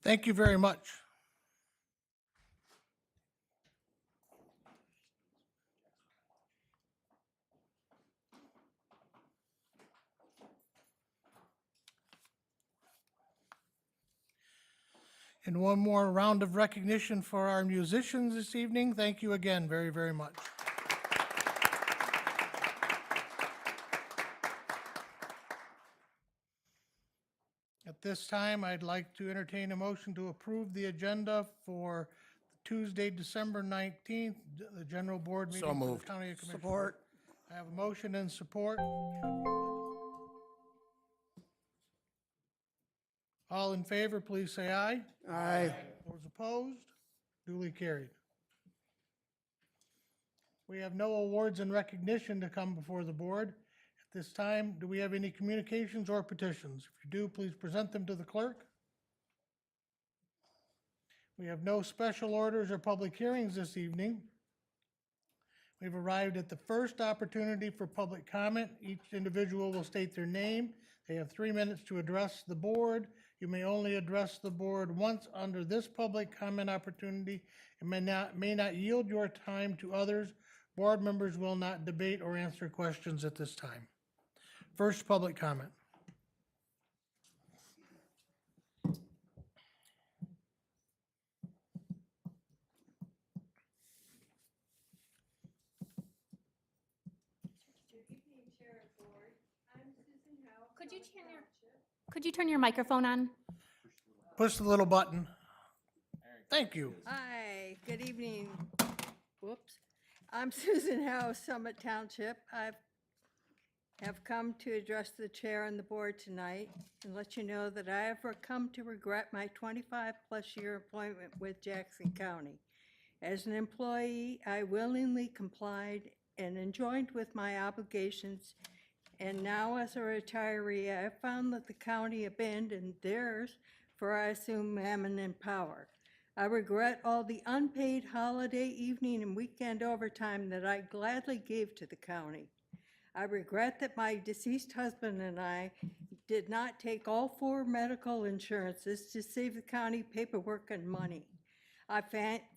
Thank you very much. And one more round of recognition for our musicians this evening. Thank you again very, very much. At this time, I'd like to entertain a motion to approve the agenda for Tuesday, December 19th, the general board meeting for the County of Commissioners. Support. I have a motion and support. All in favor, please say aye. Aye. Those opposed, duly carried. We have no awards and recognition to come before the board. At this time, do we have any communications or petitions? If you do, please present them to the clerk. We have no special orders or public hearings this evening. We've arrived at the first opportunity for public comment. Each individual will state their name. They have 3 minutes to address the board. You may only address the board once under this public comment opportunity and may not yield your time to others. Board members will not debate or answer questions at this time. First public comment. Could you turn your microphone on? Push the little button. Thank you. Hi, good evening. Whoops. I'm Susan Howe, Summit Township. I have come to address the chair and the board tonight and let you know that I have come to regret my 25-plus year employment with Jackson County. As an employee, I willingly complied and enjoined with my obligations, and now as a retiree, I have found that the county abandoned theirs for I assume mammon and power. I regret all the unpaid holiday, evening, and weekend overtime that I gladly gave to the county. I regret that my deceased husband and I did not take all 4 medical insurances to save the county paperwork and money. I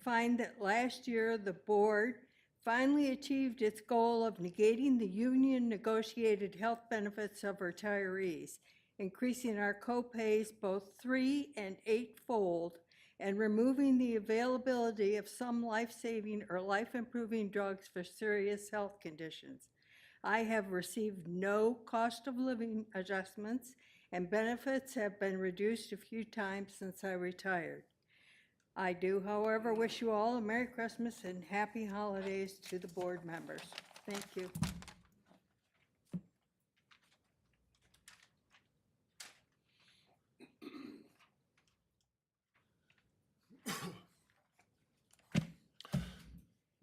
find that last year the board finally achieved its goal of negating the union negotiated health benefits of retirees, increasing our co-pays both 3- and 8-fold, and removing the availability of some life-saving or life-improving drugs for serious health conditions. I have received no cost of living adjustments, and benefits have been reduced a few times since I retired. I do, however, wish you all a Merry Christmas and Happy Holidays to the board members. Thank you.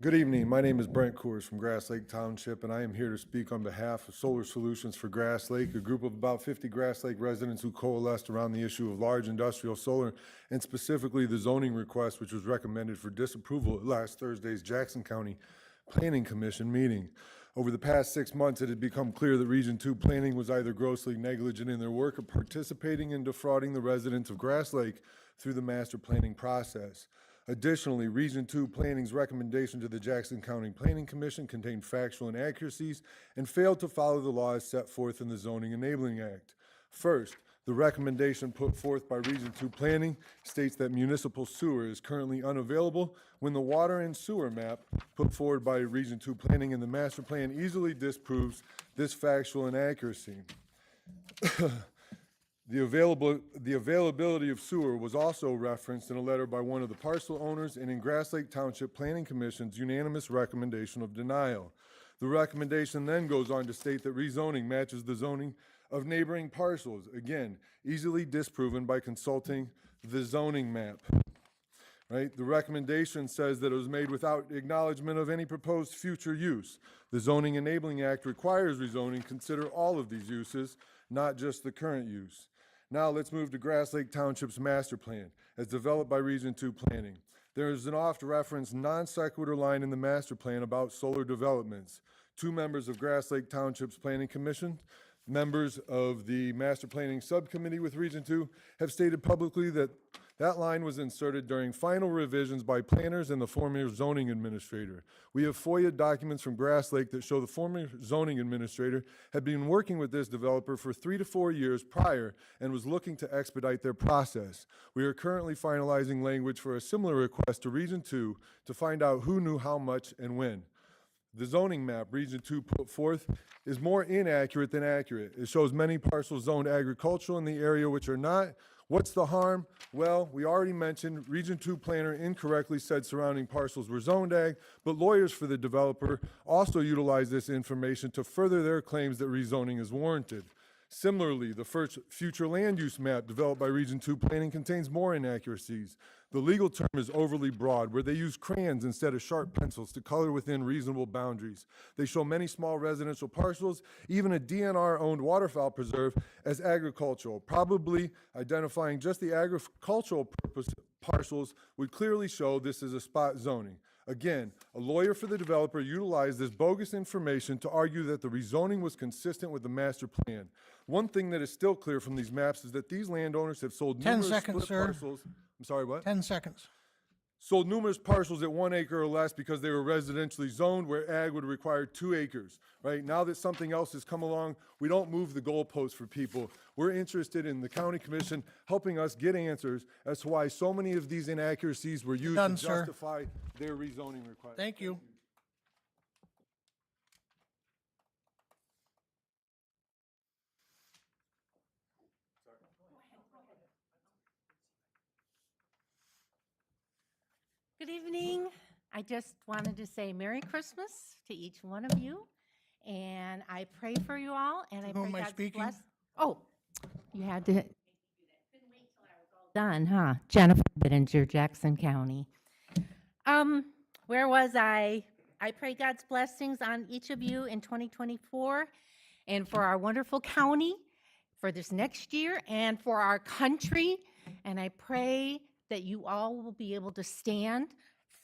Good evening. My name is Brent Coors from Grass Lake Township, and I am here to speak on behalf of Solar Solutions for Grass Lake, a group of about 50 Grass Lake residents who coalesced around the issue of large industrial solar, and specifically the zoning request, which was recommended for disapproval at last Thursday's Jackson County Planning Commission meeting. Over the past 6 months, it had become clear that Region 2 Planning was either grossly negligent in their work or participating in defrauding the residents of Grass Lake through the master planning process. Additionally, Region 2 Planning's recommendation to the Jackson County Planning Commission contained factual inaccuracies and failed to follow the laws set forth in the Zoning Enabling Act. First, the recommendation put forth by Region 2 Planning states that municipal sewer is currently unavailable when the water and sewer map put forward by Region 2 Planning in the master plan easily disproves this factual inaccuracy. The availability of sewer was also referenced in a letter by one of the parcel owners and in Grass Lake Township Planning Commission's unanimous recommendation of denial. The recommendation then goes on to state that rezoning matches the zoning of neighboring parcels, again, easily disproven by consulting the zoning map. Right? The recommendation says that it was made without acknowledgement of any proposed future use. The Zoning Enabling Act requires rezoning consider all of these uses, not just the current use. Now let's move to Grass Lake Township's master plan, as developed by Region 2 Planning. There is an oft-referenced non sequitur line in the master plan about solar developments. 2 members of Grass Lake Township's Planning Commission, members of the Master Planning Subcommittee with Region 2, have stated publicly that That line was inserted during final revisions by planners and the former zoning administrator. We have FOIA documents from Grass Lake that show the former zoning administrator had been working with this developer for 3 to 4 years prior and was looking to expedite their process. We are currently finalizing language for a similar request to Region 2 to find out who knew how much and when. The zoning map Region 2 put forth is more inaccurate than accurate. It shows many parcels zoned agricultural in the area which are not. What's the harm? Well, we already mentioned Region 2 planner incorrectly said surrounding parcels were zoned ag, but lawyers for the developer also utilize this information to further their claims that rezoning is warranted. Similarly, the first future land use map developed by Region 2 Planning contains more inaccuracies. The legal term is overly broad, where they use crayons instead of sharp pencils to color within reasonable boundaries. They show many small residential parcels, even a DNR-owned waterfowl preserve, as agricultural. Probably identifying just the agricultural purpose parcels would clearly show this is a spot zoning. Again, a lawyer for the developer utilized this bogus information to argue that the rezoning was consistent with the master plan. One thing that is still clear from these maps is that these landowners have sold 10 numerous seconds, split sir. parcels. I'm sorry, what? 10 seconds. Sold numerous parcels at 1 acre or less because they were residentially zoned, where ag would require 2 acres, right? Now that something else has come along, we don't move the goalposts for people. We're interested in the county commission helping us get answers as to why so many of these inaccuracies were used Done, to sir. justify their rezoning request. Thank you. Good evening. I just wanted to say Merry Christmas to each one of you, and I pray for you all, and I Who pray am I God's speaking? bless. Oh, you had to. Couldn't wait till I was all done, huh? Jennifer Bittinger, Jackson County. Where was I? I pray God's blessings on each of you in 2024, and for our wonderful county, for this next year, and for our country. And I pray that you all will be able to stand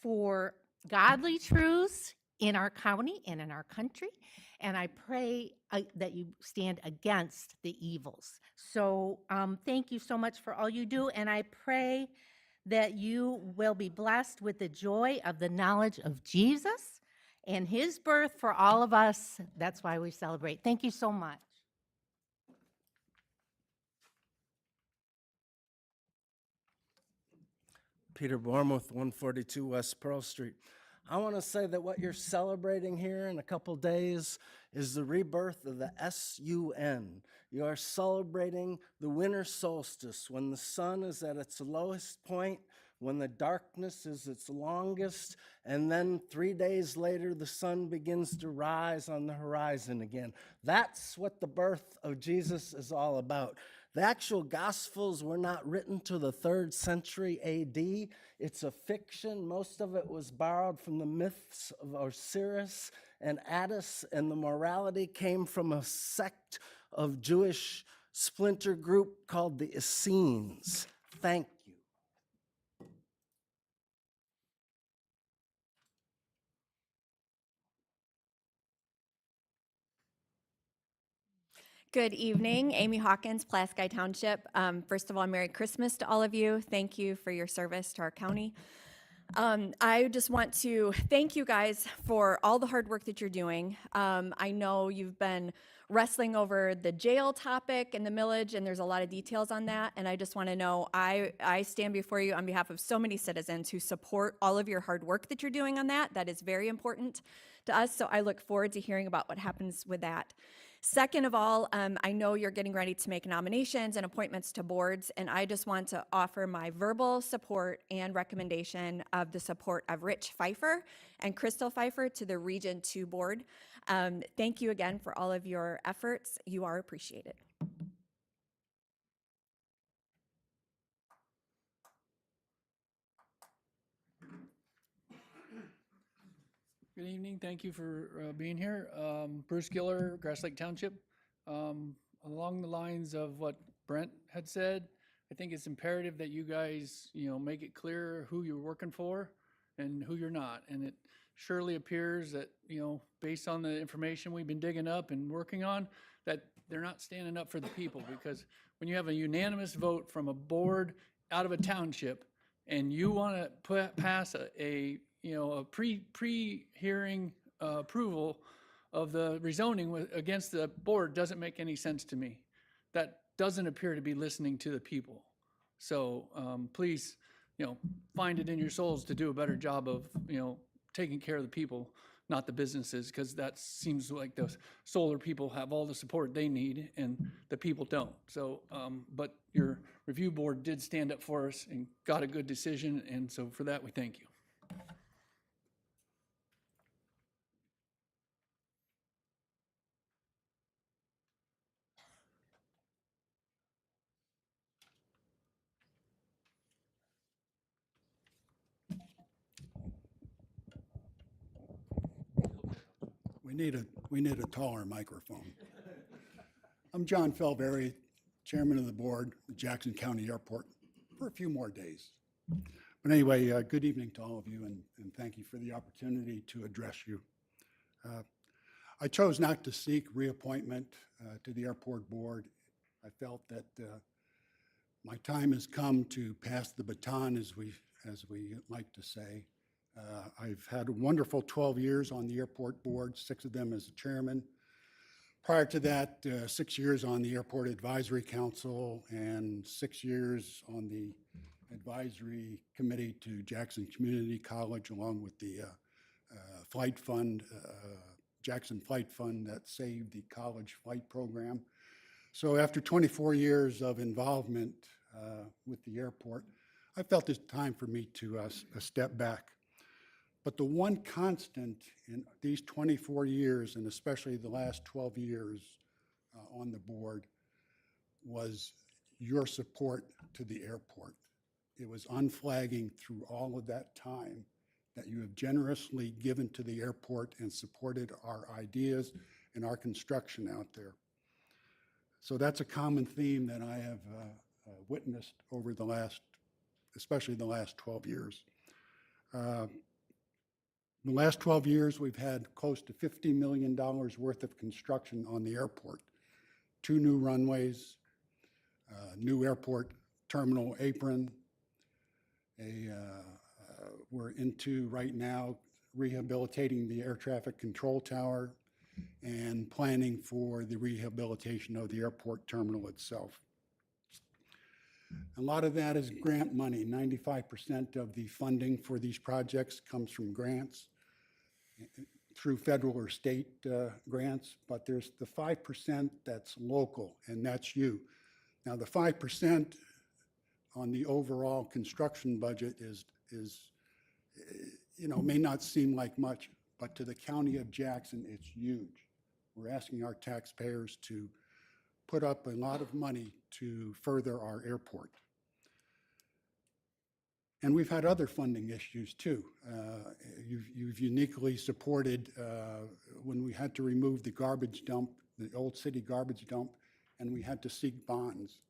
for godly truths in our county and in our country. And I pray that you stand against the evils. So thank you so much for all you do. And I pray that you will be blessed with the joy of the knowledge of Jesus and his birth for all of us. That's why we celebrate. Thank you so much. Peter Bormuth, 142 West Pearl Street. I want to say that what you're celebrating here in a couple days is the rebirth of the SUN. You are celebrating the winter solstice, when the sun is at its lowest point, when the darkness is its longest, and then 3 days later, the sun begins to rise on the horizon again. That's what the birth of Jesus is all about. The actual Gospels were not written to the 3rd century AD. It's a fiction. Most of it was borrowed from the myths of Osiris and Attis, and the morality came from a sect of Jewish splinter group called the Essenes. Thank you. Good evening, Amy Hawkins, Pulaski Township. First of all, Merry Christmas to all of you. Thank you for your service to our county. I just want to thank you guys for all the hard work that you're doing. I know you've been wrestling over the jail topic and the millage, and there's a lot of details on that. And I just want to know, I stand before you on behalf of so many citizens who support all of your hard work that you're doing on that. That is very important to us. So I look forward to hearing about what happens with that. Second of all, I know you're getting ready to make nominations and appointments to boards, and I just want to offer my verbal support and recommendation of the support of Rich Pfeiffer and Crystal Pfeiffer to the Region 2 board. Thank you again for all of your efforts. You are appreciated. Good evening. Thank you for being here. Bruce Giller, Grass Lake Township. Along the lines of what Brent had said, I think it's imperative that you guys, make it clear who you're working for and who you're not. And it surely appears that, based on the information we've been digging up and working on, that they're not standing up for the people, because when you have a unanimous vote from a board out of a township and you want to pass a pre-hearing approval of the rezoning against the board doesn't make any sense to me. That doesn't appear to be listening to the people. So please, find it in your souls to do a better job of, taking care of the people, not the businesses, because that seems like the solar people have all the support they need and the people don't. So, but your review board did stand up for us and got a good decision, and so for that, we thank you. We need a taller microphone. I'm John Felberry, Chairman of the Board of Jackson County Airport for a few more days. But anyway, good evening to all of you, and thank you for the opportunity to address you. I chose not to seek reappointment to the airport board. I felt that my time has come to pass the baton, as we like to say. I've had a wonderful 12 years on the airport board, 6 of them as a chairman. Prior to that, 6 years on the Airport Advisory Council and 6 years on the advisory committee to Jackson Community College, along with the flight fund, Jackson Flight Fund that saved the college flight program. So after 24 years of involvement with the airport, I felt it's time for me to step back. But the one constant in these 24 years, and especially the last 12 years on the board, was your support to the airport. It was unflagging through all of that time that you have generously given to the airport and supported our ideas and our construction out there. So that's a common theme that I have witnessed over the last, especially the last 12 years. In the last 12 years, we've had close to $50 million worth of construction on the airport. 2 new runways, new airport terminal apron. We're into right now rehabilitating the air traffic control tower and planning for the rehabilitation of the airport terminal itself. A lot of that is grant money. 95% of the funding for these projects comes from grants through federal or state grants, but there's the 5% that's local, and that's you. Now, the 5% on the overall construction budget is may not seem like much, but to the county of Jackson, it's huge. We're asking our taxpayers to put up a lot of money to further our airport. And we've had other funding issues too. You've uniquely supported when we had to remove the garbage dump, the old city garbage dump, and we had to seek bonds,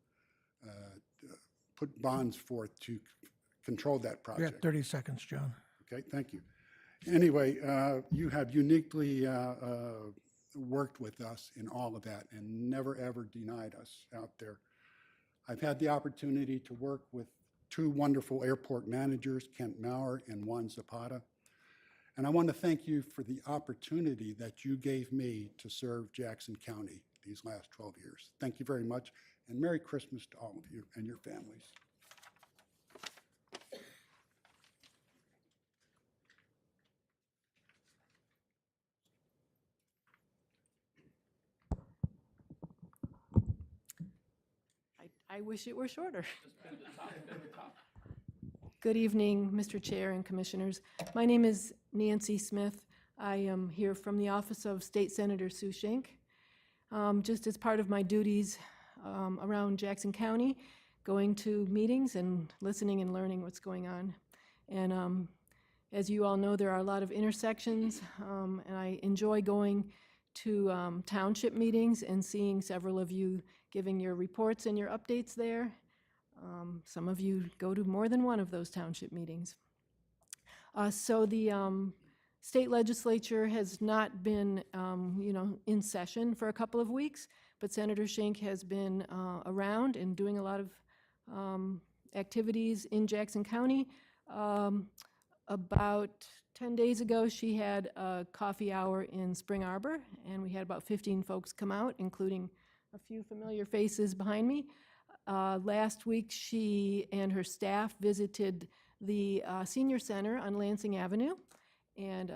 put bonds forth to control that We project. got 30 seconds, John. Okay, thank you. Anyway, you have uniquely worked with us in all of that and never, ever denied us out there. I've had the opportunity to work with 2 wonderful airport managers, Kent Maurer and Juan Zapata. And I want to thank you for the opportunity that you gave me to serve Jackson County these last 12 years. Thank you very much, and Merry Christmas to all of you and your families. I wish it were shorter. Good evening, Mr. Chair and Commissioners. My name is Nancy Smith. I am here from the office of State Senator Sue Schenck. Just as part of my duties around Jackson County, going to meetings and listening and learning what's going on. And as you all know, there are a lot of intersections, and I enjoy going to township meetings and seeing several of you giving your reports and your updates there. Some of you go to more than one of those township meetings. So the state legislature has not been, in session for a couple of weeks, but Senator Schenck has been around and doing a lot of activities in Jackson County. About 10 days ago, she had a coffee hour in Spring Arbor, and we had about 15 folks come out, including a few familiar faces behind me. Last week, she and her staff visited the senior center on Lansing Avenue, and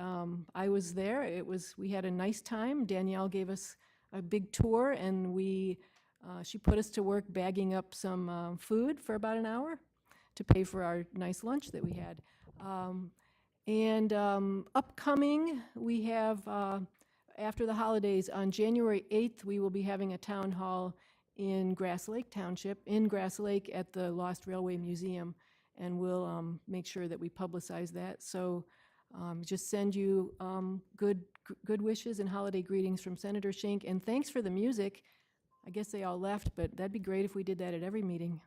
I was there. We had a nice time. Danielle gave us a big tour, and she put us to work bagging up some food for about an hour to pay for our nice lunch that we had. Upcoming, we have, after the holidays, on January 8th, we will be having a town hall in Grass Lake Township, in Grass Lake at the Lost Railway Museum, and we'll make sure that we publicize that. So just send you good wishes and holiday greetings from Senator Schenck, and thanks for the music. I guess they all left, but that'd be great if we did that at every meeting.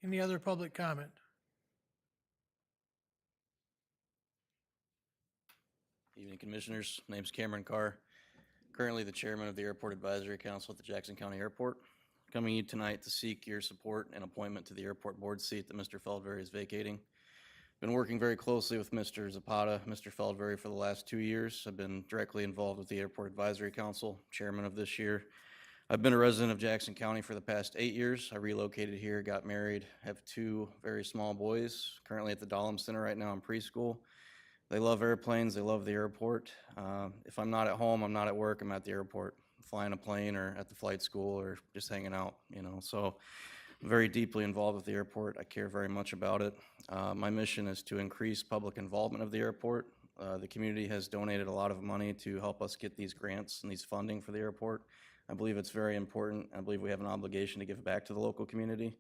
Any other public comment? Evening, Commissioners. My name's Cameron Carr, currently the Chairman of the Airport Advisory Council at the Jackson County Airport. Coming to you tonight to seek your support and appointment to the airport board seat that Mr. Feldberry is vacating. Been working very closely with Mr. Zapata, Mr. Feldberry for the last 2 years. I've been directly involved with the Airport Advisory Council, Chairman of this year. I've been a resident of Jackson County for the past 8 years. I relocated here, got married, have 2 very small boys, currently at the Dahlem Center right now in preschool. They love airplanes, they love the airport. If I'm not at home, I'm not at work, I'm at the airport, flying a plane or at the flight school or just hanging out, So I'm very deeply involved with the airport. I care very much about it. My mission is to increase public involvement of the airport. The community has donated a lot of money to help us get these grants and these funding for the airport. I believe it's very important. I believe we have an obligation to give back to the local community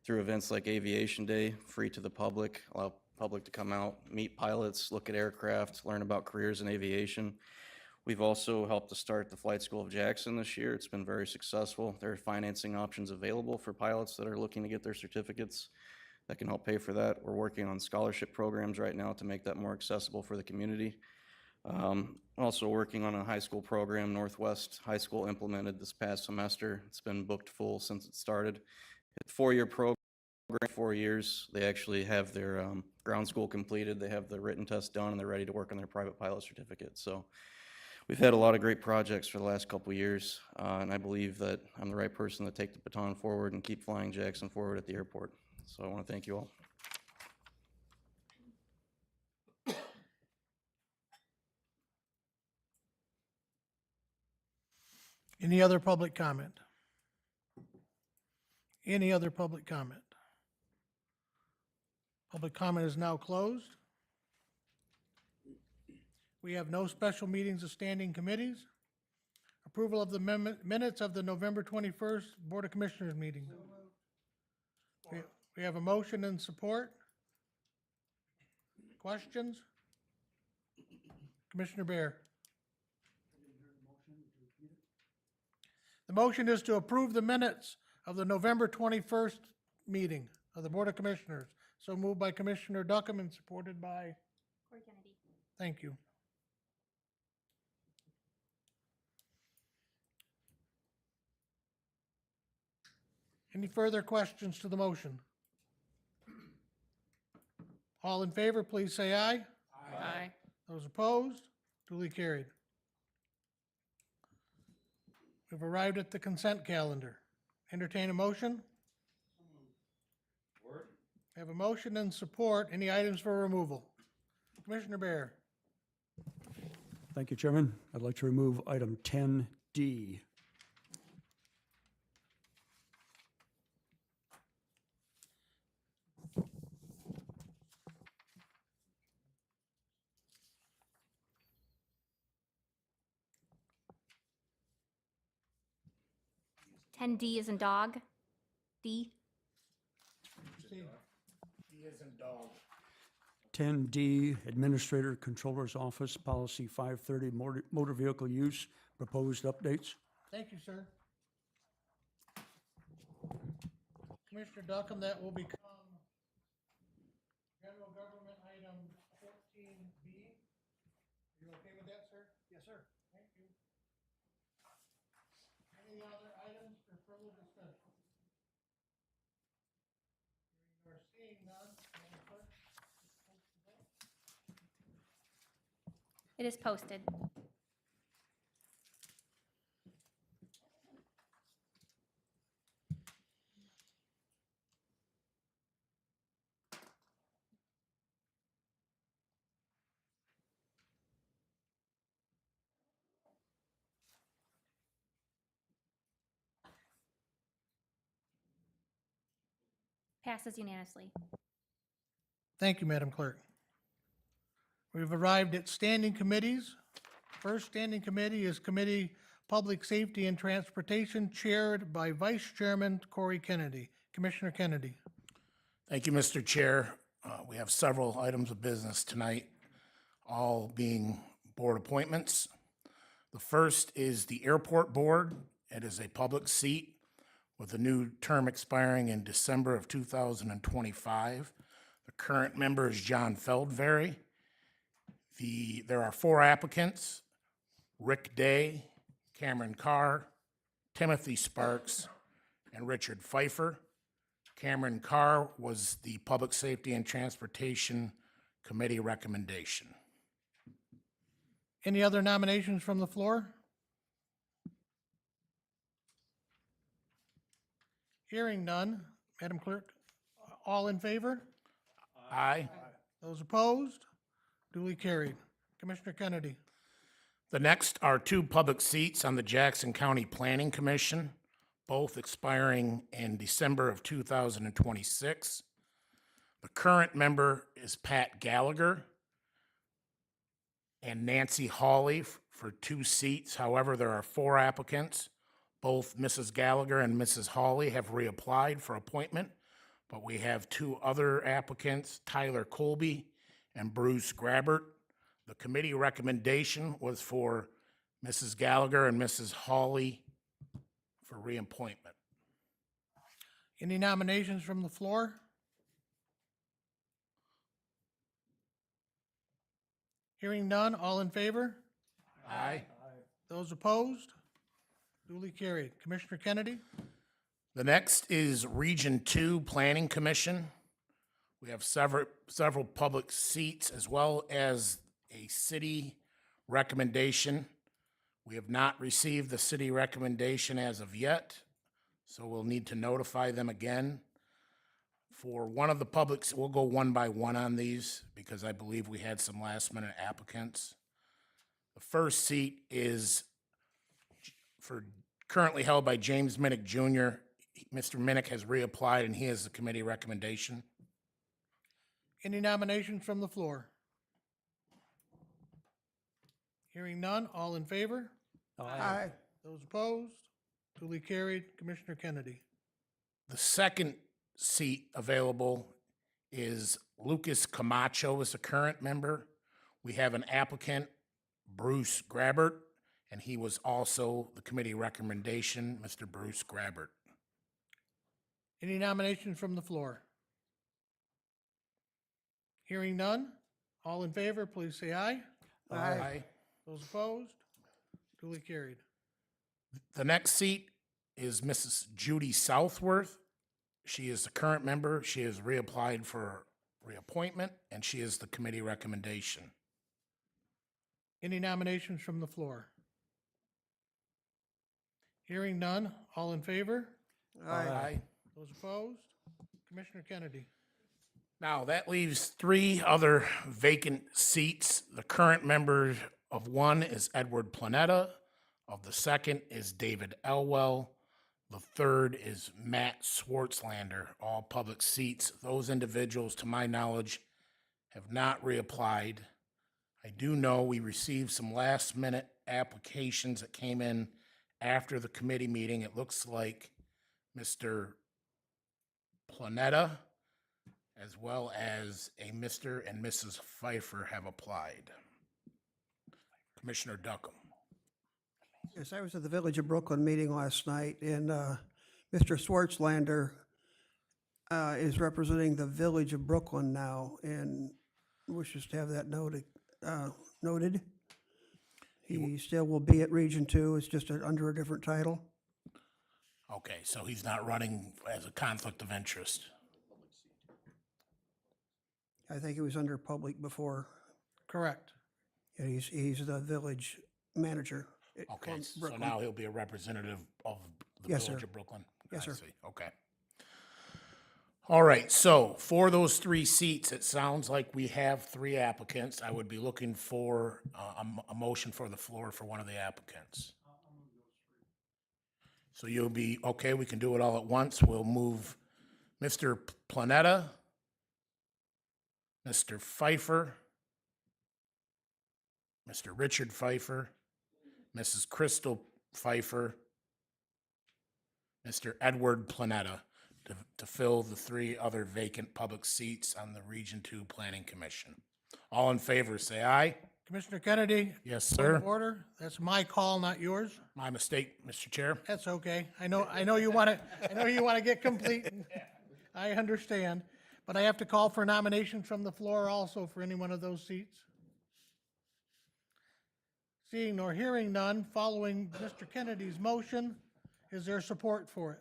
through events like Aviation Day, free to the public, allow public to come out, meet pilots, look at aircraft, learn about careers in aviation. We've also helped to start the Flight School of Jackson this year. It's been very successful. There are financing options available for pilots that are looking to get their certificates that can help pay for that. We're working on scholarship programs right now to make that more accessible for the community. Also working on a high school program. Northwest High School implemented this past semester. It's been booked full since it started. It's a 4-year program, 4 years. They actually have their ground school completed. They have the written test done, and they're ready to work on their private pilot certificate. So we've had a lot of great projects for the last couple of years, and I believe that I'm the right person to take the baton forward and keep flying Jackson forward at the airport. So I want to thank you all. Any other public comment? Any other public comment? Public comment is now closed. We have no special meetings of standing committees. Approval of the minutes of the November 21st Board of Commissioners meeting. We have a motion and support. Questions? Commissioner Bear. The motion is to approve the minutes of the November 21st meeting of the Board of Commissioners. So moved by Commissioner Duckham and supported by? Corey Kennedy. Thank you. Any further questions to the motion? All in favor, please say aye. Aye. Those opposed? Duly carried. We've arrived at the consent calendar. Entertain a motion? We have a motion and support. Any items for removal? Commissioner Bear. Thank you, Chairman. I'd like to remove item 10D. D. 10D is in dog. D. 10D, Administrator Controller's Office, Policy 530, Motor Vehicle Use, Proposed Updates. Thank you, sir. Commissioner Duckham, that will become General Government Item 14B. You sir. Thank you. Any other items for further discussion? Hearing or seeing none, Madam Clerk, post the vote. It is posted. Passes unanimously. Thank you, Madam Clerk. We've arrived at standing committees. First standing committee is Committee Public Safety and Transportation, chaired by Vice Chairman Corey Kennedy. Commissioner Kennedy. Thank you, Mr. Chair. We have several items of business tonight, all being board appointments. The first is the Airport Board. It is a public seat with a new term expiring in December of 2025. The current member is John Feldberry. There are 4 applicants: Rick Day, Cameron Carr, Timothy Sparks, and Richard Pfeiffer. Cameron Carr was the Public Safety and Transportation Committee recommendation. Any other nominations from the floor? Hearing none, Madam Clerk, all in favor? Aye. Those opposed? Duly carried. Commissioner Kennedy. The next are 2 public seats on the Jackson County Planning Commission, both expiring in December of 2026. The current member is Pat Gallagher and Nancy Hawley for 2 seats. However, there are 4 applicants. Both Mrs. Gallagher and Mrs. Hawley have reapplied for appointment, but we have 2 other applicants, Tyler Colby and Bruce Grabert. The committee recommendation was for Mrs. Gallagher and Mrs. Hawley for reappointment. Any nominations from the floor? Hearing none, all in favor? Aye. Those opposed? Duly carried. Commissioner Kennedy. The next is Region 2 Planning Commission. We have several public seats as well as a city recommendation. We have not received the city recommendation as of yet, so we'll need to notify them again. For one of the publics, we'll go one by one on these because I believe we had some last-minute applicants. The first seat is currently held by James Minnick Jr. Mr. Minnick has reapplied and he has the committee recommendation. Any nominations from the floor? Hearing none, all in favor? Aye. Those opposed? Duly carried. Commissioner Kennedy. The second seat available is Lucas Camacho is the current member. We have an applicant, Bruce Grabert, and he was also the committee recommendation, Mr. Bruce Grabert. Any nominations from the floor? Hearing none, all in favor, please say aye. Aye. Those opposed? Duly carried. The next seat is Mrs. Judy Southworth. She is the current member. She has reapplied for reappointment, and she is the committee recommendation. Any nominations from the floor? Hearing none, all in favor? Aye. Those opposed? Commissioner Kennedy. Now, that leaves 3 other vacant seats. The current member of one is Edward Planetta. Of the second is David Elwell. The third is Matt Swartzlander, all public seats. Those individuals, to my knowledge, have not reapplied. I do know we received some last-minute applications that came in after the committee meeting. It looks like Mr. Planetta, as well as a Mr. and Mrs. Pfeiffer have applied. Commissioner Duckham. Yes, I was at the Village of Brooklyn meeting last night, and Mr. Swartzlander is representing the Village of Brooklyn now and wishes to have that noted. He still will be at Region 2, it's just under a different title. Okay, so he's not running as a conflict of interest. I think he was under public before. Correct. Yeah, he's the village manager. Okay, from so Brooklyn. now he'll be a representative of the Yes, Village sir. of Brooklyn? Yes, I sir. see. Okay. All right, so for those 3 seats, it sounds like we have 3 applicants. I would be looking for a motion for the floor for one of the applicants. So you'll be, okay, we can do it all at once. We'll move Mr. Planetta, Mr. Pfeiffer, Mr. Richard Pfeiffer, Mrs. Crystal Pfeiffer, Mr. Edward Planetta to fill the 3 other vacant public seats on the Region 2 Planning Commission. All in favor, say aye. Commissioner Kennedy? Yes, point of sir. Order, that's my call, not yours. My mistake, Mr. Chair. That's okay. I know you want to, get complete. I understand. But I have to call for nominations from the floor also for any one of those seats. Seeing nor hearing none, following Mr. Kennedy's motion, is there support for it?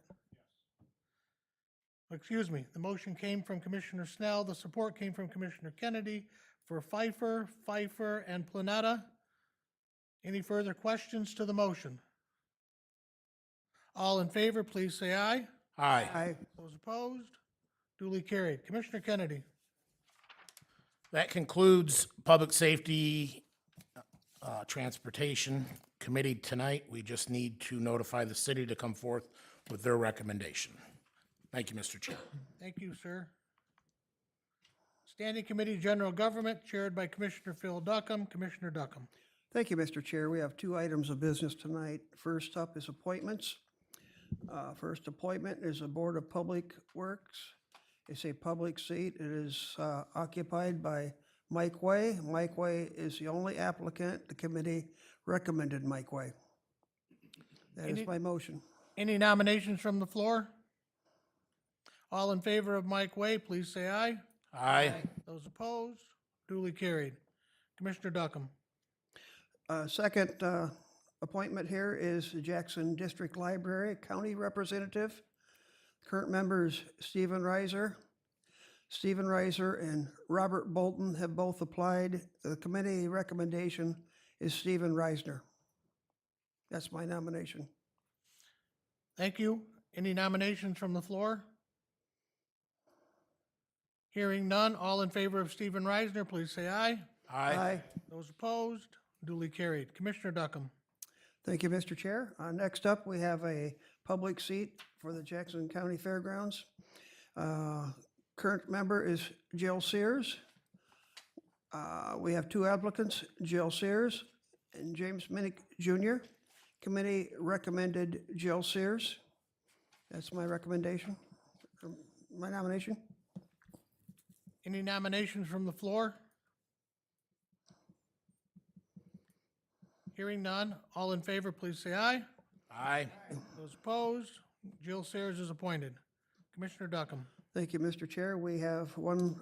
Excuse me, the motion came from Commissioner Snell, the support came from Commissioner Kennedy for Pfeiffer, and Planetta. Any further questions to the motion? All in favor, please say aye. Aye. Aye. Those opposed? Duly carried. Commissioner Kennedy? That concludes Public Safety Transportation Committee tonight. We just need to notify the city to come forth with their recommendation. Thank you, Mr. Chair. Thank you, sir. Standing Committee General Government, chaired by Commissioner Phil Duckham. Commissioner Duckham. Thank you, Mr. Chair. We have 2 items of business tonight. First up is appointments. First appointment is the Board of Public Works. It's a public seat. It is occupied by Mike Way. Mike Way is the only applicant. The committee recommended Mike Way. That is my motion. Any nominations from the floor? All in favor of Mike Way, please say aye. Aye. Those opposed? Duly carried. Commissioner Duckham. Second appointment here is the Jackson District Library County Representative. Current members Stephen Reiser. Stephen Reiser and Robert Bolton have both applied. The committee recommendation is Stephen Reisner. That's my nomination. Thank you. Any nominations from the floor? Hearing none, all in favor of Stephen Reisner, please say aye. Aye. Those opposed? Duly carried. Commissioner Duckham. Thank you, Mr. Chair. Next up, we have a public seat for the Jackson County Fairgrounds. Current member is Jill Sears. We have 2 applicants, Jill Sears and James Minnick Jr. Committee recommended Jill Sears. That's my recommendation, my nomination. Any nominations from the floor? Hearing none, all in favor, please say aye. Aye. Those opposed? Jill Sears is appointed. Commissioner Duckham. Thank you, Mr. Chair. We have one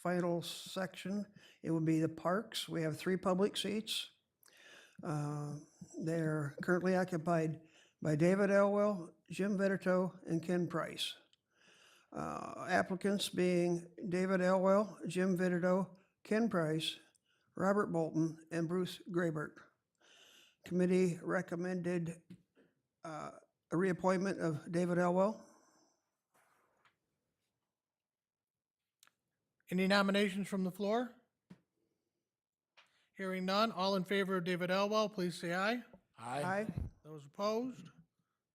final section. It would be the parks. We have 3 public seats. They're currently occupied by David Elwell, Jim Vitito, and Ken Price. Applicants being David Elwell, Jim Vitito, Ken Price, Robert Bolton, and Bruce Graybert. Committee recommended a reappointment of David Elwell. Any nominations from the floor? Hearing none, all in favor of David Elwell, please say aye. Aye. Those opposed?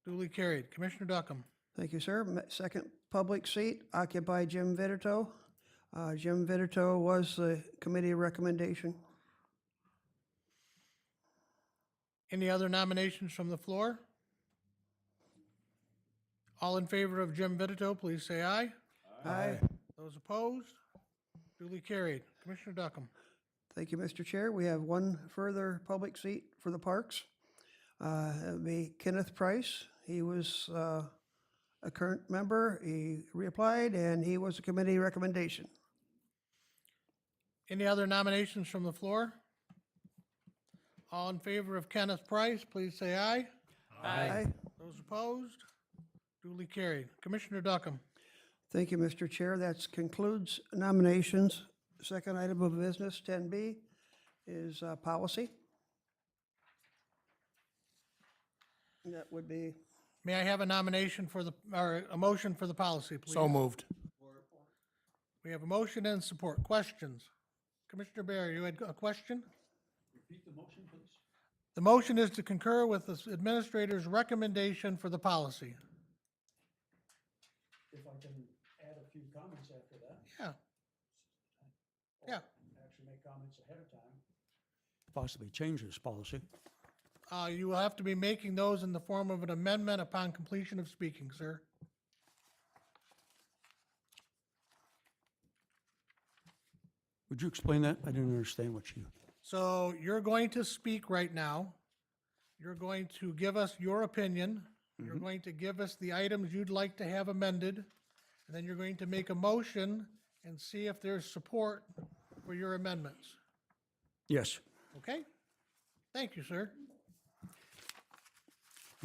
Duly carried. Commissioner Duckham. Thank you, sir. Second public seat occupied Jim Vitito. Jim Vitito was the committee recommendation. Any other nominations from the floor? All in favor of Jim Vitito, please say aye. Aye. Those opposed? Duly carried. Commissioner Duckham. Thank you, Mr. Chair. We have one further public seat for the parks. It would be Kenneth Price. He was a current member. He reapplied, and he was a committee recommendation. Any other nominations from the floor? All in favor of Kenneth Price, please say aye. Aye. Those opposed? Duly carried. Commissioner Duckham. Thank you, Mr. Chair. That concludes nominations. Second item of business, 10B, is policy. That would be, May I have a nomination for the, or a motion for the policy, please? So moved. We have a motion and support. Questions? Commissioner Barry, you had a question? Repeat the motion, please. The motion is to concur with the administrator's recommendation for the policy. If I can add a few comments after that. Yeah. Yeah. Actually make comments ahead of time. Possibly change this policy. You will have to be making those in the form of an amendment upon completion of speaking, sir. Would you explain that? I didn't understand what you. So you're going to speak right now. You're going to give us your opinion. You're going to give us the items you'd like to have amended. And then you're going to make a motion and see if there's support for your amendments. Yes. Okay? Thank you, sir.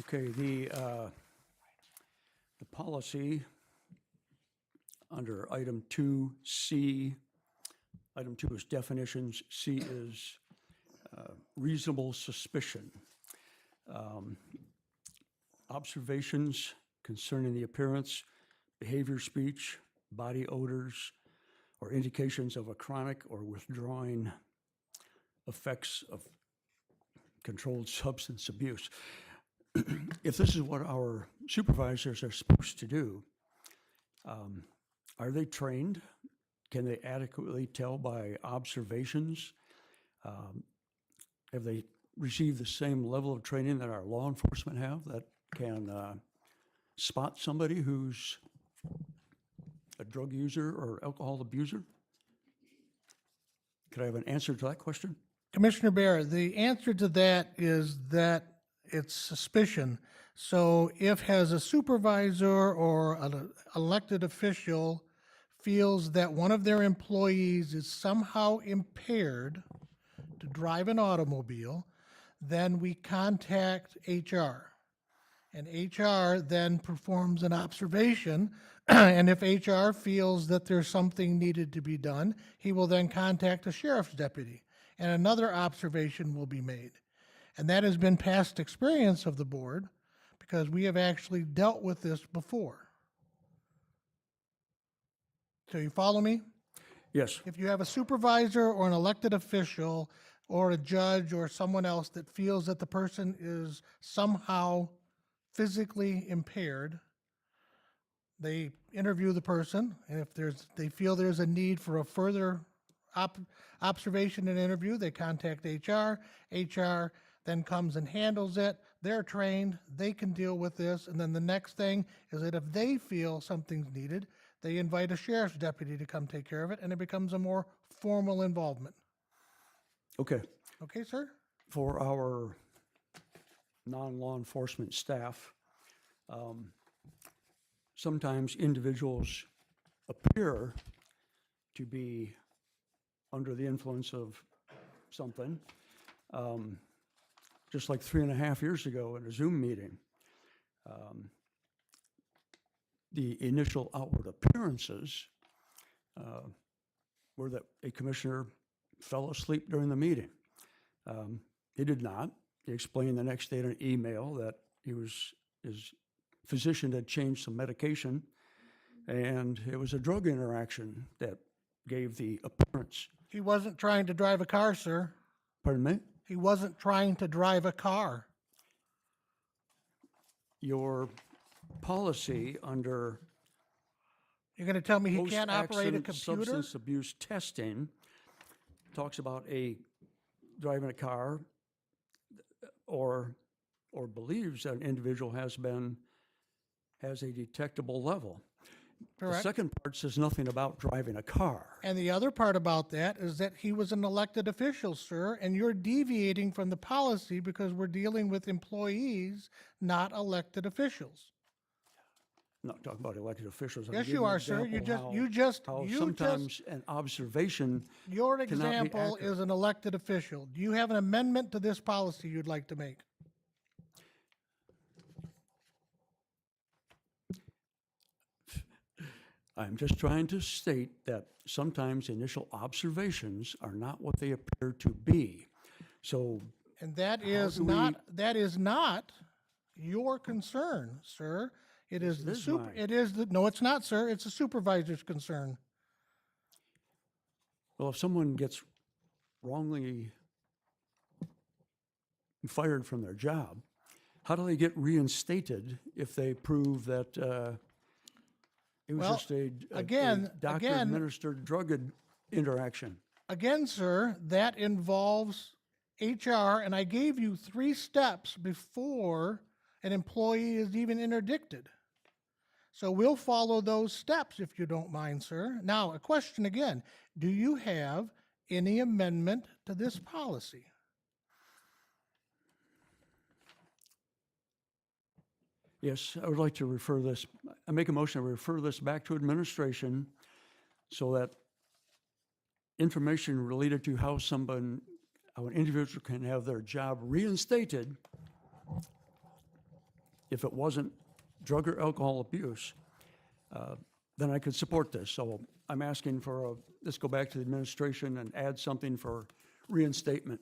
Okay, the policy under item 2C, item 2 is definitions, C is reasonable suspicion. Observations concerning the appearance, behavior, speech, body odors, or indications of a chronic or withdrawing effects of controlled substance abuse. If this is what our supervisors are supposed to do, are they trained? Can they adequately tell by observations? Have they received the same level of training that our law enforcement have that can spot somebody who's a drug user or alcohol abuser? Could I have an answer to that question? Commissioner Barrett, the answer to that is that it's suspicion. So if as a supervisor or an elected official feels that one of their employees is somehow impaired to drive an automobile, then we contact HR. And HR then performs an observation, and if HR feels that there's something needed to be done, he will then contact a sheriff's deputy, and another observation will be made. And that has been past experience of the board, because we have actually dealt with this before. So you follow me? Yes. If you have a supervisor or an elected official or a judge or someone else that feels that the person is somehow physically impaired, they interview the person, and if they feel there's a need for a further observation and interview, they contact HR. HR then comes and handles it. They're trained, they can deal with this, and then the next thing is that if they feel something's needed, they invite a sheriff's deputy to come take care of it, and it becomes a more formal involvement. Okay. Okay, sir? For our non-law enforcement staff, sometimes individuals appear to be under the influence of something. Just like 3.5 years ago in a Zoom meeting, the initial outward appearances were that a commissioner fell asleep during the meeting. He did not. He explained the next day in an email that his physician had changed some medication, and it was a drug interaction that gave the appearance. He wasn't trying to drive a car, sir. Pardon me? He wasn't trying to drive a car. Your policy under You're gonna tell me he can't operate a post-accident computer? substance abuse testing talks about driving a car or believes that an individual has a detectable level. The Correct. second part says nothing about driving a car. And the other part about that is that he was an elected official, sir, and you're deviating from the policy because we're dealing with employees, not elected officials. not talking about elected officials. I'm Yes, giving you an are, sir. example You just, how you just, sometimes an observation your cannot be example accurate. is an elected official. Do you have an amendment to this policy you'd like to make? I'm just trying to state that sometimes initial observations are not what they appear to be. So And that How is do we- that is not your concern, sir. It is it the is super, mine. it is the, no, it's not, sir. It's the supervisor's concern. well, if someone gets wrongly fired from their job, how do they get reinstated if they prove that it was Well, just a again- doctor-administered drug interaction? Again, sir, that involves HR, and I gave you 3 steps before an employee is even interdicted. So we'll follow those steps if you don't mind, sir. Now, a question again. Do you have any amendment to this policy? Yes, I would like to refer this, I make a motion to refer this back to administration so that information related to how how an individual can have their job reinstated if it wasn't drug or alcohol abuse, then I could support this. So I'm asking for this go back to the administration and add something for reinstatement.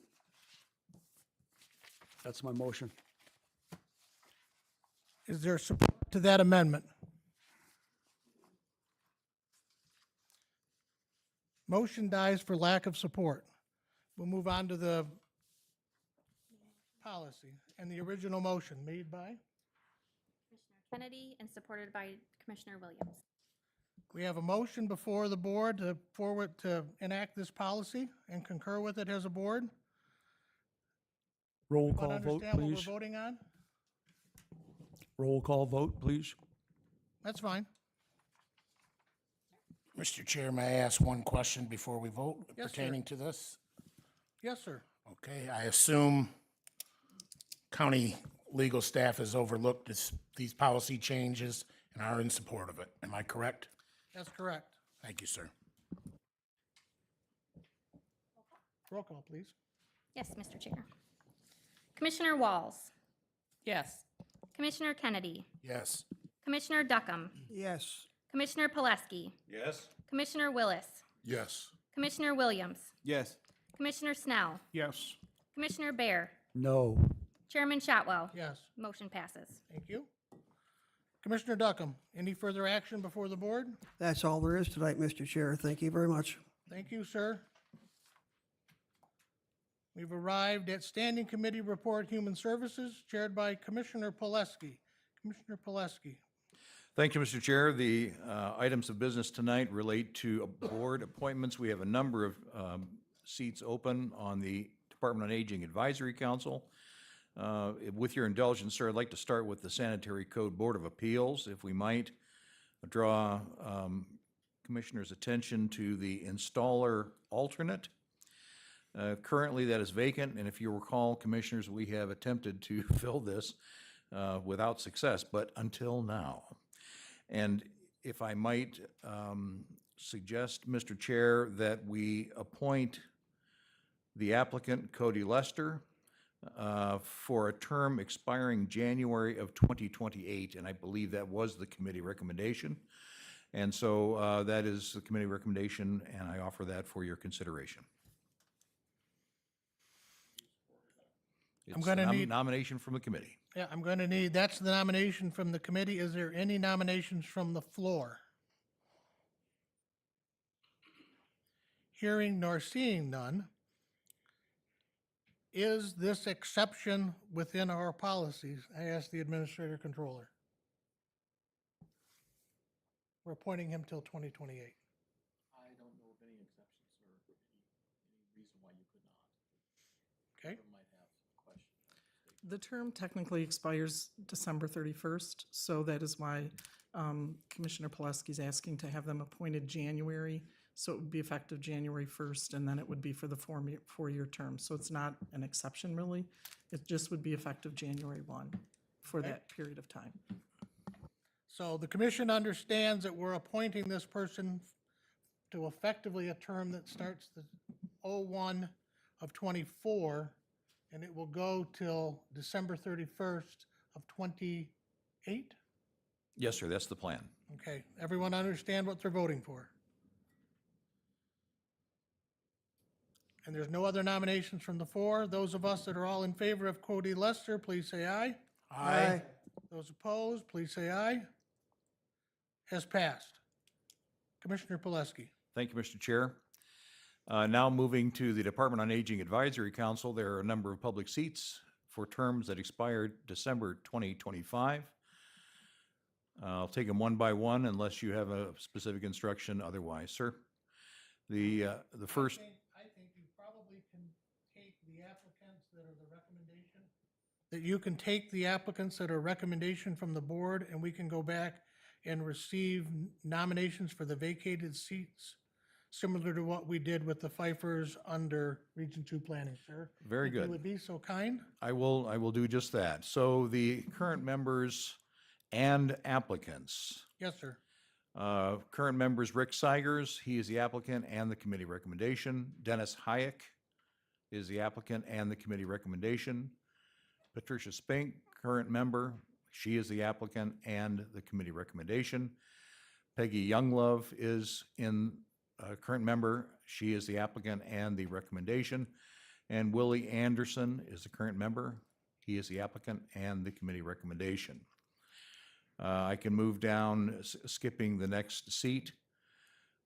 That's my motion. Is there support to that amendment? Motion dies for lack of support. We'll move on to the policy and the original motion made by. Kennedy and supported by Commissioner Williams. We have a motion before the board to forward to enact this policy and concur with it as a board. Roll Want call to vote, understand what we're please. voting on? Roll call vote, please. That's fine. Mr. Chair, may I ask one question before we vote Yes, sir. pertaining to this? Yes, sir. Okay, I assume county legal staff has overlooked these policy changes and are in support of it. Am I correct? That's correct. Thank you, sir. Roll call, please. Yes, Mr. Chair. Commissioner Walls, Yes. Commissioner Kennedy, Yes. Commissioner Duckham, Yes. Commissioner Pileski, Yes. Commissioner Willis, Yes. Commissioner Williams, Yes. Commissioner Snell, Yes. Commissioner Bear, No. Chairman Shotwell. Yes, Motion passes. thank you. Commissioner Duckham, any further action before the board? That's all there is tonight, Mr. Chair. Thank you very much. Thank you, sir. We've arrived at Standing Committee Report Human Services, chaired by Commissioner Pileski. Commissioner Pileski. Thank you, Mr. Chair. The items of business tonight relate to board appointments. We have a number of seats open on the Department on Aging Advisory Council. With your indulgence, sir, I'd like to start with the Sanitary Code Board of Appeals, if we might draw Commissioner's attention to the installer alternate. Currently, that is vacant, and if you recall, Commissioners, we have attempted to fill this without success, but until now. And if I might suggest, Mr. Chair, that we appoint the applicant, Cody Lester, for a term expiring January of 2028, and I believe that was the committee recommendation. And so that is the committee recommendation, and I offer that for your consideration. I'm It's gonna a need- nomination from the committee. Yeah, I'm going to need, that's the nomination from the committee. Is there any nominations from the floor? Hearing nor seeing none, is this exception within our policies? I ask the Administrator Controller. We're appointing him till 2028. I don't know of any exceptions or any reason why you could not. Okay? Might have questions. The term technically expires December 31st, so that is why Commissioner Pileski is asking to have them appointed January. So it would be effective January 1st, and then it would be for the four-year term. So it's not an exception, really. It just would be effective January 1 for Okay. that period of time. So the commission understands that we're appointing this person to effectively a term that starts the 01 of '24, and it will go till December 31st of '28. Yes, sir, that's the plan. Okay, everyone understand what they're voting for? And there's no other nominations from the floor. Those of us that are all in favor of Cody Lester, please say aye. Aye. Those opposed, please say aye. Has passed. Commissioner Pileski. Thank you, Mr. Chair. Now moving to the Department on Aging Advisory Council, there are a number of public seats for terms that expired December 2025. I'll take them one by one unless you have a specific instruction otherwise, sir. The first, I think you probably can take the applicants that are the recommendation. That you can take the applicants that are recommendation from the board, and we can go back and receive nominations for the vacated seats, similar to what we did with the Pfeiffers under Region 2 planning, sir. Very If you good. would be so kind. I will do just that. So the current members and applicants. Yes, sir. Current members, Rick Seigers, he is the applicant and the committee recommendation. Dennis Hayek is the applicant and the committee recommendation. Patricia Spink, current member, she is the applicant and the committee recommendation. Peggy Younglove is current member, she is the applicant and the recommendation. And Willie Anderson is the current member, he is the applicant and the committee recommendation. I can move down, skipping the next seat,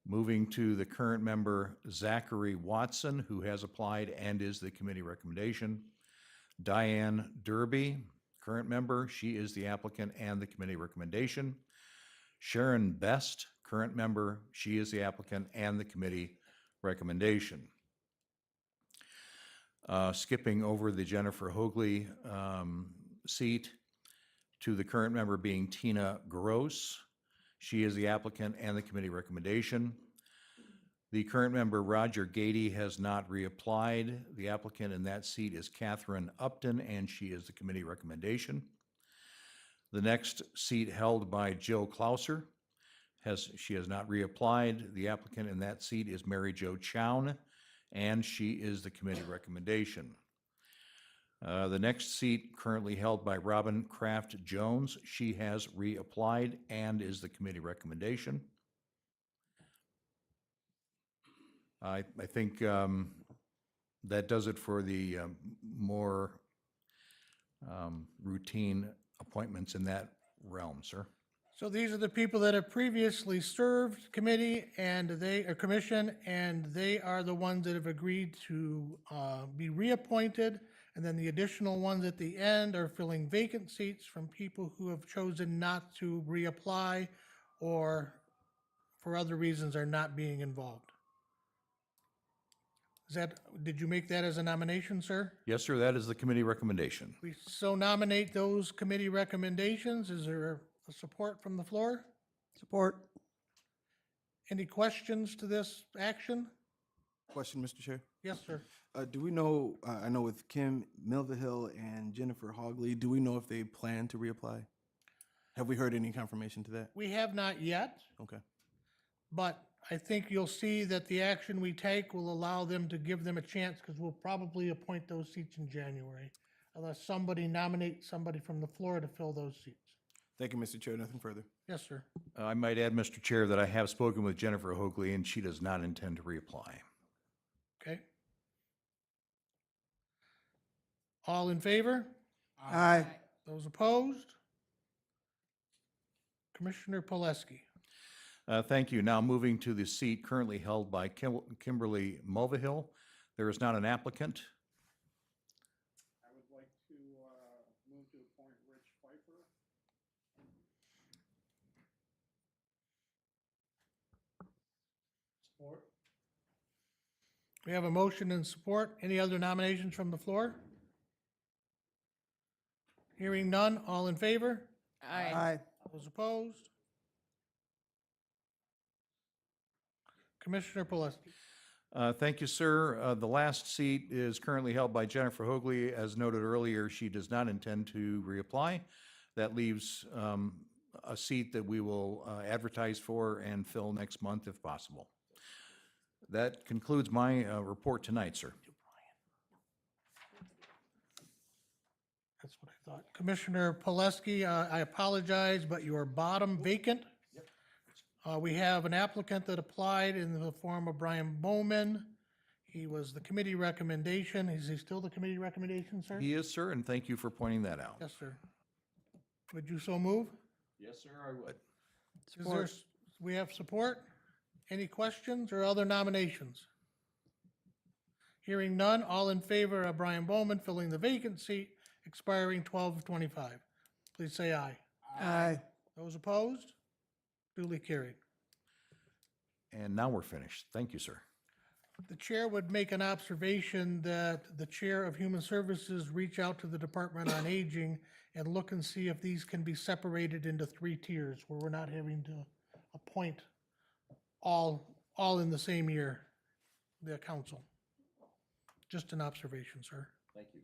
moving to the current member Zachary Watson, who has applied and is the committee recommendation. Diane Derby, current member, she is the applicant and the committee recommendation. Sharon Best, current member, she is the applicant and the committee recommendation. Skipping over the Jennifer Hoagley seat, to the current member being Tina Gross. She is the applicant and the committee recommendation. The current member, Roger Gady, has not reapplied. The applicant in that seat is Catherine Upton, and she is the committee recommendation. The next seat held by Jill Klauser, she has not reapplied. The applicant in that seat is Mary Jo Chown, and she is the committee recommendation. The next seat currently held by Robin Kraft Jones. She has reapplied and is the committee recommendation. I think that does it for the more routine appointments in that realm, sir. So these are the people that have previously served committee and commission, and they are the ones that have agreed to be reappointed. And then the additional ones at the end are filling vacant seats from people who have chosen not to reapply or for other reasons are not being involved. Did you make that as a nomination, sir? Yes, sir, that is the committee recommendation. We so nominate those committee recommendations. Is there a support from the floor? Support. Any questions to this action? Question, Mr. Chair. Yes, sir. Do we know, I know with Kim Milvahill and Jennifer Hogley, do we know if they plan to reapply? Have we heard any confirmation to that? We have not yet, Okay. but I think you'll see that the action we take will allow them to give them a chance, because we'll probably appoint those seats in January, unless somebody nominates somebody from the floor to fill those seats. Thank you, Mr. Chair. Nothing further. Yes, sir. I might add, Mr. Chair, that I have spoken with Jennifer Hoagley, and she does not intend to reapply. Okay. All in favor? Aye. Those opposed? Commissioner Pileski. Thank you. Now moving to the seat currently held by Kimberly Mulvihill. There is not an applicant. I would like to move to appoint Rich Pfeiffer. Support. We have a motion and support. Any other nominations from the floor? Hearing none, all in favor? Aye. Those opposed? Commissioner Pileski. Thank you, sir. The last seat is currently held by Jennifer Hoagley. As noted earlier, she does not intend to reapply. That leaves a seat that we will advertise for and fill next month if possible. That concludes my report tonight, sir. That's what I thought. Commissioner Pileski, I apologize, but you are bottom vacant. We have an applicant that applied in the form of Brian Bowman. He was the committee recommendation. Is he still the committee recommendation, sir? He is, sir, and thank you for pointing that out. Yes, sir. Would you so move? Yes, sir, I would. Is there, we have support? Any questions or other nominations? Hearing none, all in favor of Brian Bowman filling the vacant seat expiring 12/25. Please say aye. Aye. Those opposed? Duly carried. And now we're finished. Thank you, sir. The chair would make an observation that the Chair of Human Services reach out to the Department on Aging and look and see if these can be separated into 3 tiers where we're not having to appoint all in the same year, the council. Just an observation, sir. Thank you.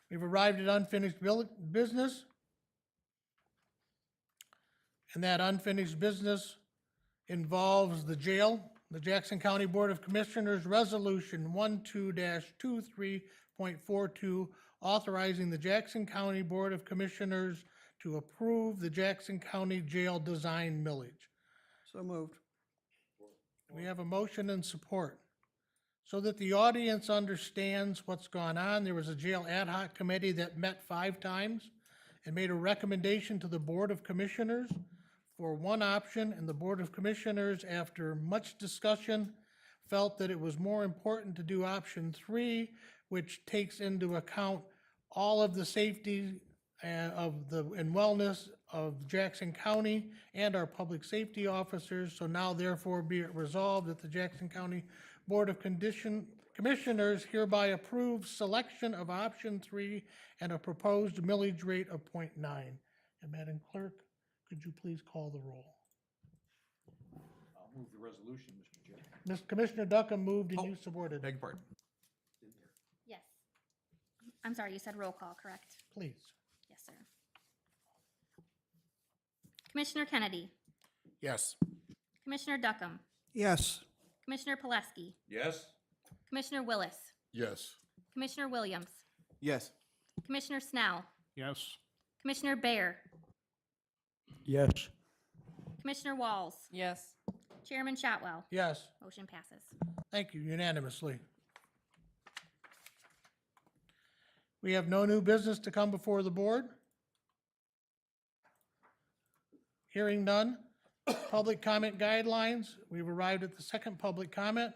We've arrived at unfinished business. And that unfinished business involves the jail, the Jackson County Board of Commissioners Resolution 12-23.42, authorizing the Jackson County Board of Commissioners to approve the Jackson County Jail Design Millage. So moved. We have a motion and support. So that the audience understands what's gone on, there was a jail ad hoc committee that met 5 times and made a recommendation to the Board of Commissioners for one option, and the Board of Commissioners, after much discussion, felt that it was more important to do option 3, which takes into account all of the safety and wellness of Jackson County and our public safety officers. So now therefore be it resolved that the Jackson County Board of Commissioners hereby approves selection of option 3 and a proposed millage rate of 0.9. And Madam Clerk, could you please call the roll? I'll move the resolution, Mr. Chair. Commissioner Duckham moved and you supported. Beg your pardon. Yes. I'm sorry, you said roll call, correct? Please. Yes, sir. Commissioner Kennedy, Yes. Commissioner Duckham, Yes. Commissioner Pileski, Yes. Commissioner Willis, Yes. Commissioner Williams, Yes. Commissioner Snell, Yes. Commissioner Baer, Yes. Commissioner Walls, Yes. Chairman Shotwell. Yes. Motion passes. Thank you unanimously. We have no new business to come before the board. Hearing none. Public comment guidelines. We've arrived at the second public comment.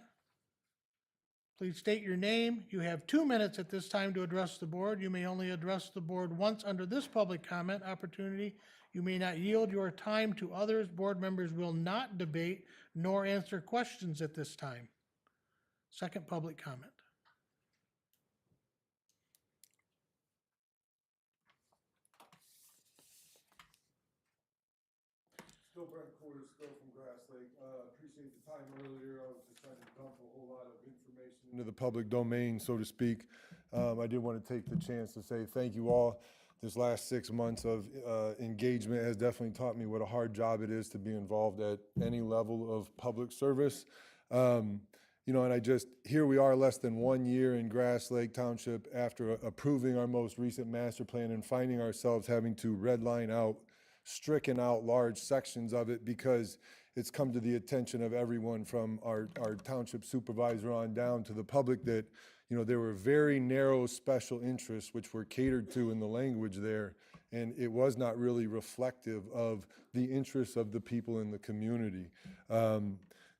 Please state your name. You have 2 minutes at this time to address the board. You may only address the board once under this public comment opportunity. You may not yield your time to others. Board members will not debate nor answer questions at this time. Second public comment. Still Brent Coors, still from Grass Lake. Appreciate the time earlier. I was just trying to dump a whole lot of information into the public domain, so to speak. I did want to take the chance to say thank you all. This last 6 months of engagement has definitely taught me what a hard job it is to be involved at any level of public service. You know, and here we are less than 1 year in Grass Lake Township after approving our most recent master plan and finding ourselves having to redline out, stricken out large sections of it because it's come to the attention of everyone from our township supervisor on down to the public that, you know, there were very narrow special interests which were catered to in the language there, and it was not really reflective of the interests of the people in the community.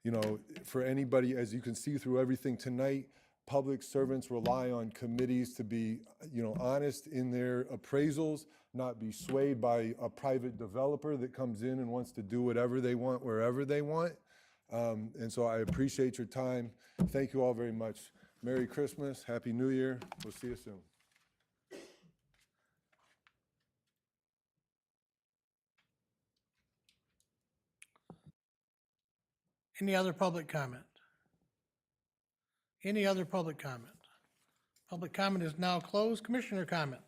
You know, for anybody, as you can see through everything tonight, public servants rely on committees to be, you know, honest in their appraisals, not be swayed by a private developer that comes in and wants to do whatever they want, wherever they want. And so I appreciate your time. Thank you all very much. Merry Christmas, Happy New Year. We'll see you soon. Any other public comment? Any other public comment? Public comment is now closed. Commissioner comments?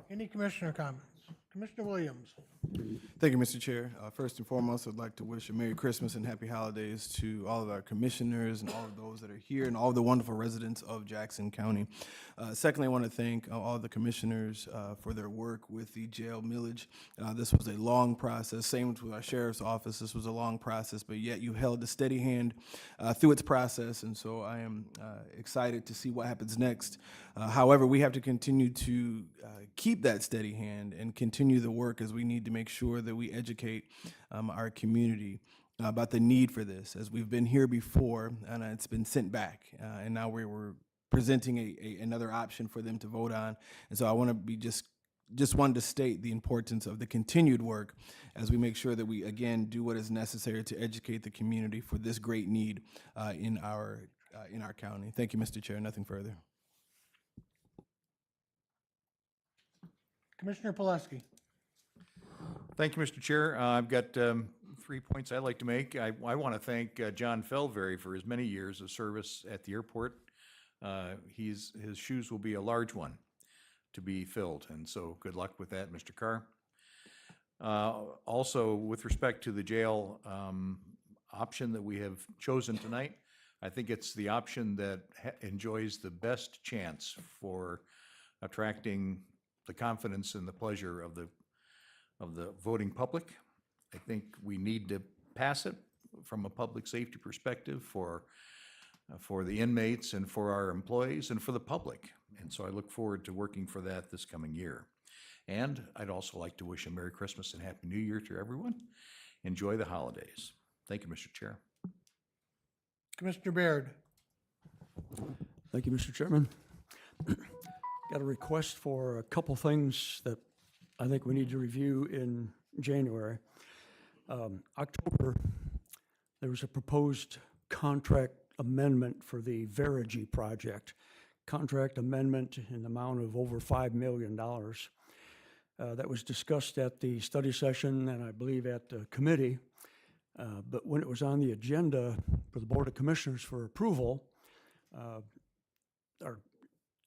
Any commissioner comments? Commissioner Williams. Thank you, Mr. Chair. First and foremost, I'd like to wish a Merry Christmas and Happy Holidays to all of our commissioners and all of those that are here and all of the wonderful residents of Jackson County. Secondly, I want to thank all of the commissioners for their work with the jail millage. This was a long process. Same with our sheriff's office. This was a long process, but yet you held a steady hand through its process, and so I am excited to see what happens next. However, we have to continue to keep that steady hand and continue the work, as we need to make sure that we educate our community about the need for this, as we've been here before and it's been sent back, and now we're presenting another option for them to vote on. And so I want to be just wanted to state the importance of the continued work as we make sure that we again do what is necessary to educate the community for this great need in our county. Thank you, Mr. Chair. Nothing further. Commissioner Pileski. Thank you, Mr. Chair. I've got 3 points I'd like to make. I want to thank John Felberry for his many years of service at the airport. His shoes will be a large one to be filled, and so good luck with that, Mr. Carr. Also, with respect to the jail option that we have chosen tonight, I think it's the option that enjoys the best chance for attracting the confidence and the pleasure of the voting public. I think we need to pass it from a public safety perspective for the inmates and for our employees and for the public. And so I look forward to working for that this coming year. And I'd also like to wish a Merry Christmas and Happy New Year to everyone. Enjoy the holidays. Thank you, Mr. Chair. Commissioner Baird. Thank you, Mr. Chairman. Got a request for a couple things that I think we need to review in January. October, there was a proposed contract amendment for the Verigy project. Contract amendment in the amount of over $5 million. That was discussed at the study session and I believe at the committee. But when it was on the agenda for the Board of Commissioners for approval, our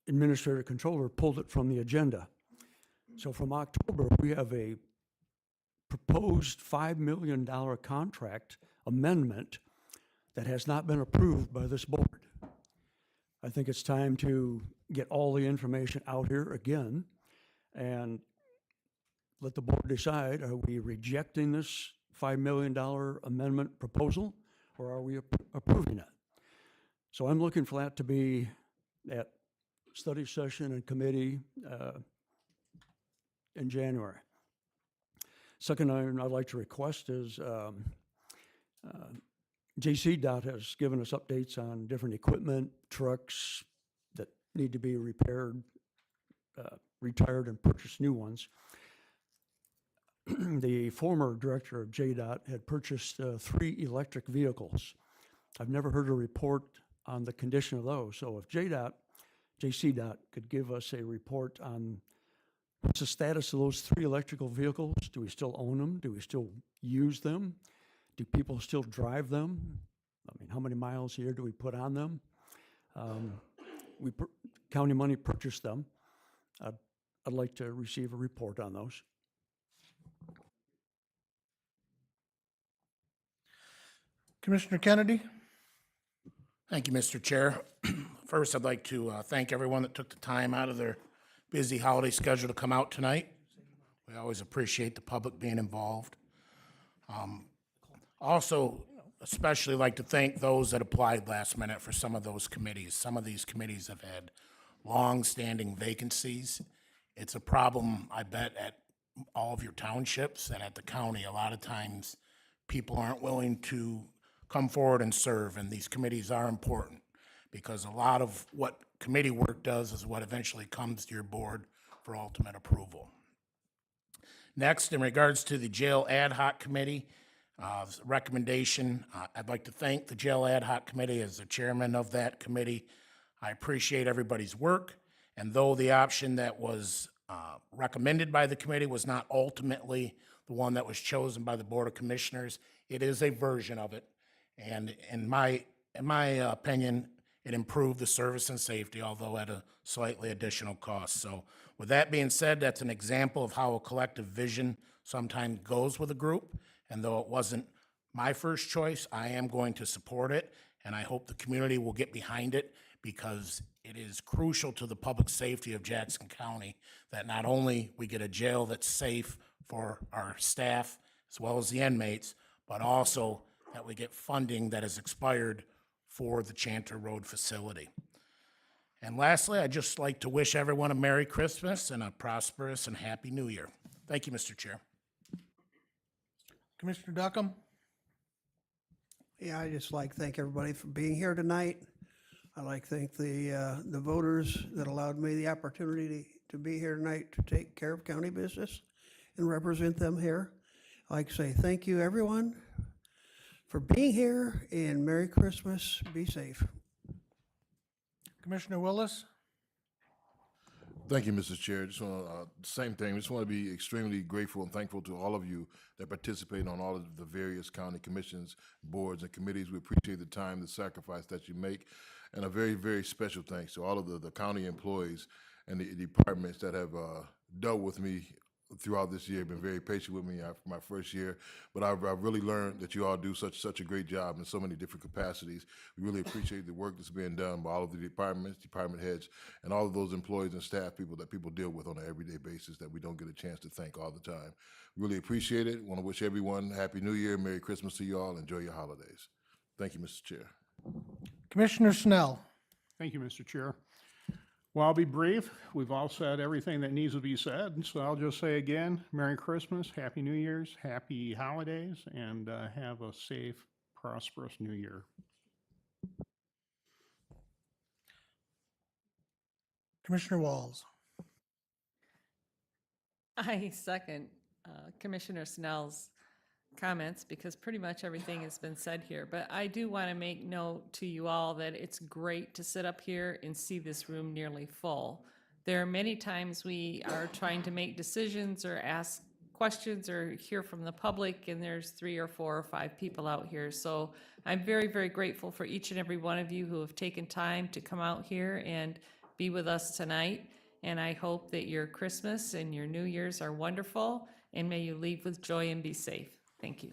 Administrator Controller pulled it from the agenda. So from October, we have a proposed $5 million contract amendment that has not been approved by this board. I think it's time to get all the information out here again and let the board decide, are we rejecting this $5 million amendment proposal or are we approving it? So I'm looking for that to be at study session and committee in January. Second item I'd like to request is JCDOT has given us updates on different equipment, trucks that need to be repaired, retired, and purchase new ones. The former director of JDOT had purchased 3 electric vehicles. I've never heard a report on the condition of those. So if JCDOT could give us a report on what's the status of those 3 electrical vehicles? Do we still own them? Do we still use them? Do people still drive them? I mean, how many miles a year do we put on them? County money purchased them. I'd like to receive a report on those. Commissioner Kennedy. Thank you, Mr. Chair. First, I'd like to thank everyone that took the time out of their busy holiday schedule to come out tonight. We always appreciate the public being involved. Also, especially like to thank those that applied last minute for some of those committees. Some of these committees have had long-standing vacancies. It's a problem, I bet, at all of your townships and at the county. A lot of times, people aren't willing to come forward and serve, and these committees are important because a lot of what committee work does is what eventually comes to your board for ultimate approval. Next, in regards to the Jail Ad Hoc Committee, recommendation, I'd like to thank the Jail Ad Hoc Committee as the chairman of that committee. I appreciate everybody's work, and though the option that was recommended by the committee was not ultimately the one that was chosen by the Board of Commissioners, it is a version of it. And in my opinion, It improved the service and safety, although at a slightly additional cost. So with that being said, that's an example of how a collective vision sometimes goes with a group. And though it wasn't my first choice, I am going to support it, and I hope the community will get behind it because it is crucial to the public safety of Jackson County that not only we get a jail that's safe for our staff as well as the inmates, but also that we get funding that is expired for the Chanter Road facility. And lastly, I'd just like to wish everyone a Merry Christmas and a prosperous and Happy New Year. Thank you, Mr. Chair. Commissioner Duckham? Yeah, I just like to thank everybody for being here tonight. I'd like to thank the voters that allowed me the opportunity to be here tonight to take care of county business and represent them here. I'd like to say thank you, everyone, for being here, and Merry Christmas. Be safe. Commissioner Willis? Thank you, Mr. Chair. Just want same thing. Just want to be extremely grateful and thankful to all of you that participate on all of the various county commissions, boards, and committees. We appreciate the time, the sacrifice that you make, and a very, very special thanks to all of the county employees and the departments that have dealt with me throughout this year, been very patient with me for my first year, but I've really learned that you all do such a great job in so many different capacities. We really appreciate the work that's being done by all of the departments, department heads, and all of those employees and staff people that people deal with on an everyday basis that we don't get a chance to thank all the time. Really appreciate it. Want to wish everyone Happy New Year, Merry Christmas to you all. Enjoy your holidays. Thank you, Mr. Chair. Commissioner Snell? Thank you, Mr. Chair. Well, I'll be brief. We've all said everything that needs to be said, so I'll just say again, Merry Christmas, Happy New Year's, Happy Holidays, and have a safe, prosperous New Year. Commissioner Walls? I second Commissioner Snell's comments because pretty much everything has been said here. But I do want to make note to you all that it's great to sit up here and see this room nearly full. There are many times we are trying to make decisions or ask questions or hear from the public, and there's 3 or 4 or 5 people out here. So I'm very, very grateful for each and every one of you who have taken time to come out here and be with us tonight. And I hope that your Christmas and your New Year's are wonderful, and may you leave with joy and be safe. Thank you.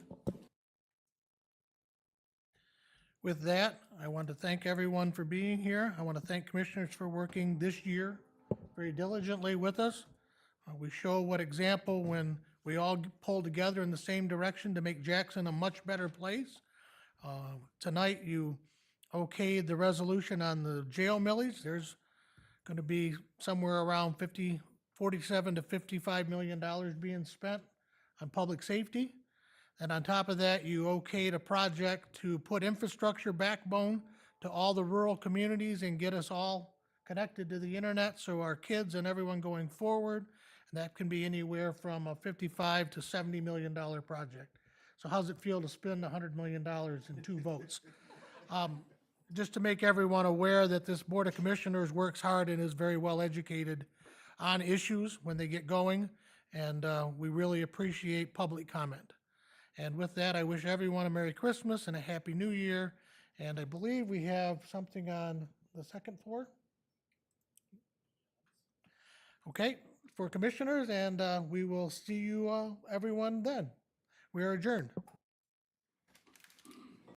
With that, I want to thank everyone for being here. I want to thank commissioners for working this year very diligently with us. We show what example when we all pull together in the same direction to make Jackson a much better place. Tonight, you okayed the resolution on the jail millage. There's going to be somewhere around $47 to $55 million being spent on public safety. And on top of that, you okayed a project to put infrastructure backbone to all the rural communities and get us all connected to the internet, so our kids and everyone going forward, and that can be anywhere from a $55 to $70 million project. So how's it feel to spend $100 million in 2 votes? Just to make everyone aware that this Board of Commissioners works hard and is very well educated on issues when they get going, and we really appreciate public comment. And with that, I wish everyone a Merry Christmas and a Happy New Year. And I believe we have something on the second floor. Okay, for commissioners, and we will see you everyone then. We are adjourned.